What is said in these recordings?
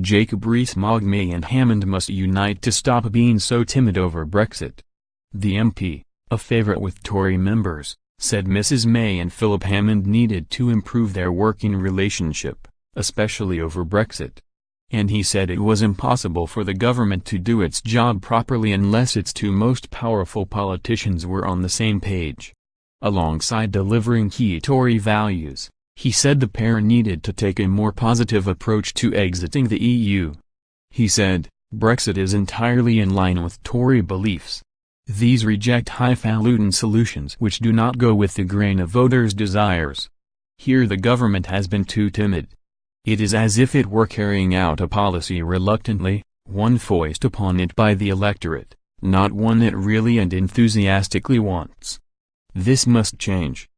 Jacob Rees-Mogg May and Hammond must unite to stop being so timid over Brexit. The MP, a favourite with Tory members, said Mrs May and Philip Hammond needed to improve their working relationship, especially over Brexit. And he said it was impossible for the government to do its job properly unless its two most powerful politicians were on the same page. Alongside delivering key Tory values, he said the pair needed to take a more positive approach to exiting the EU. He said, "Brexit is entirely in line with Tory beliefs. These reject highfalutin solutions which do not go with the grain of voters' desires. Here the government has been too timid. It is as if it were carrying out a policy reluctantly, one foisted upon it by the electorate, not one it really and enthusiastically wants. This must change.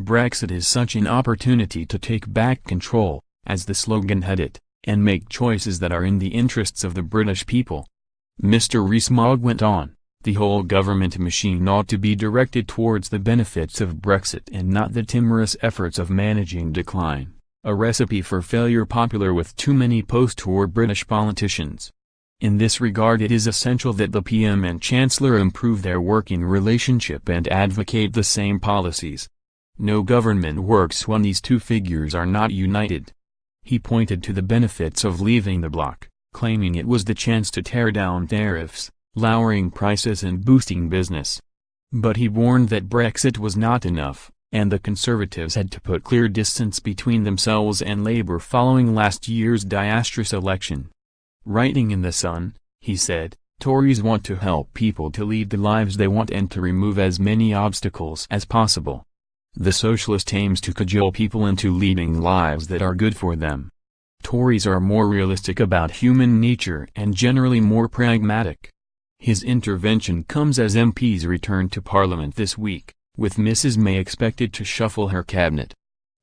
Brexit is such an opportunity to take back control, as the slogan had it, and make choices that are in the interests of the British people." Mr Rees-Mogg went on, "The whole government machine ought to be directed towards the benefits of Brexit and not the timorous efforts of managing decline, a recipe for failure popular with too many post-war British politicians. In this regard it is essential that the PM and Chancellor improve their working relationship and advocate the same policies. No government works when these two figures are not united." He pointed to the benefits of leaving the bloc, claiming it was the chance to tear down tariffs, lowering prices and boosting business. But he warned that Brexit was not enough, and the Conservatives had to put clear distance between themselves and Labour following last year's disastrous election. Writing in The Sun, he said, "Tories want to help people to lead the lives they want and to remove as many obstacles as possible. The Socialist aims to cajole people into leading lives that are good for them. Tories are more realistic about human nature and generally more pragmatic." His intervention comes as MPs return to Parliament this week, with Mrs May expected to shuffle her cabinet.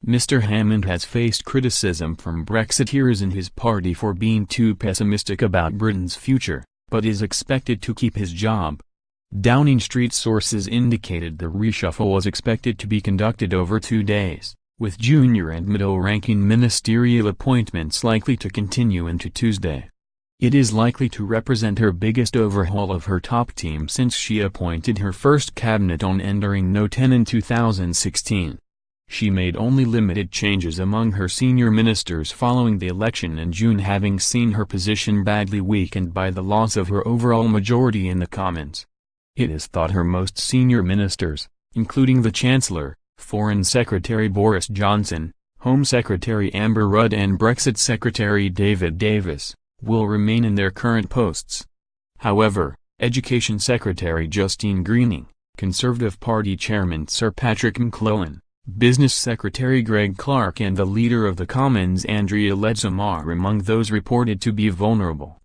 Mr Hammond has faced criticism from Brexiteers in his party for being too pessimistic about Britain's future, but is expected to keep his job. Downing Street sources indicated the reshuffle was expected to be conducted over 2 days, with junior and middle-ranking ministerial appointments likely to continue into Tuesday. It is likely to represent her biggest overhaul of her top team since she appointed her first cabinet on entering No 10 in 2016. She made only limited changes among her senior ministers following the election in June, having seen her position badly weakened by the loss of her overall majority in the Commons. It is thought her most senior ministers, including the Chancellor, Foreign Secretary Boris Johnson, Home Secretary Amber Rudd and Brexit Secretary David Davis, will remain in their current posts. However, Education Secretary Justine Greening, Conservative Party Chairman Sir Patrick McClellan, Business Secretary Greg Clark and the Leader of the Commons Andrea Leadsom are among those reported to be vulnerable.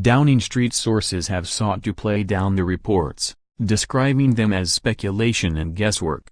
Downing Street sources have sought to play down the reports, describing them as speculation and guesswork.